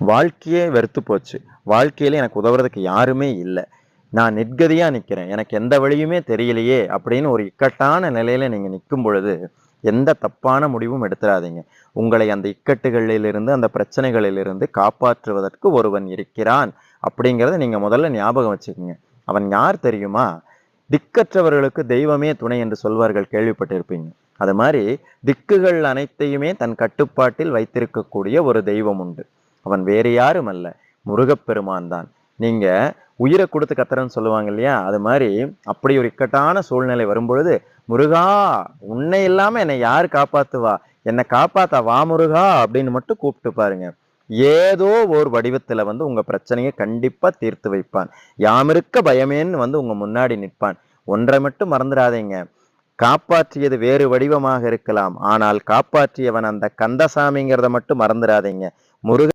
வாழ்க்கையே வெறுத்து போச்சு. வாழ்க்கையில எனக்கு உதவுறதுக்கு யாருமே இல்ல. நான் நிர்கதியா நிக்கிறேன். எனக்கு எந்த வழியுமே தெரியலையே! அப்படின்னு ஒரு இக்கட்டான நிலையில நீங்க நிக்கும் பொழுது, எந்த தப்பான முடிவும் எடுத்துறாதீங்க. உங்களை அந்த இக்கட்டுகளிலிருந்து, அந்த பிரச்சனைகளிலிருந்து காப்பாற்றுவதற்கு ஒருவன் இருக்கிறான். அப்படிங்கிறத நீங்க முதல்ல ஞாபகம் வச்சுக்கங்க. அவன் யார் தெரியுமா? திக்கற்றவர்களுக்கு தெய்வமே துணை என்று சொல்வார்கள் கேள்விப்பட்டிருப்பீங்க. அது மாரி திக்குகள் அனைத்தையுமே தன் கட்டுப்பாட்டில் வைத்திருக்கக்கூடிய ஒரு தெய்வம் உண்டு. அவன் வேறு யாரும் அல்ல. முருகப்பெருமான் தான். நீங்க உயிர குடுத்து கத்துறேன்னு சொல்லுவாங்க இல்லையா? அது மாரி அப்படி ஒரு இக்கட்டான சூழ்நிலை வரும்பொழுது, "முருகா! உன்னை இல்லாம என்னை யாரு காப்பாத்துவா? என்ன காப்பாத்த வா முருகா!" அப்படின்னு மட்டும் கூப்பிட்டு பாருங்க. ஏதோ ஒரு வடிவத்துல வந்து உங்க பிரச்சனைய கண்டிப்பா தீர்த்து வைப்பான். யாமிருக்க பயமேன்னு வந்து உங்க முன்னாடி நிற்பான். ஒன்றை மட்டும் மறந்துடாதீங்க. காப்பாற்றியது வேறு வடிவமாக இருக்கலாம். ஆனால் காப்பாற்றியவன் அந்த கந்தசாமிங்கிறத மட்டும் மறந்துடாதீங்க. முருக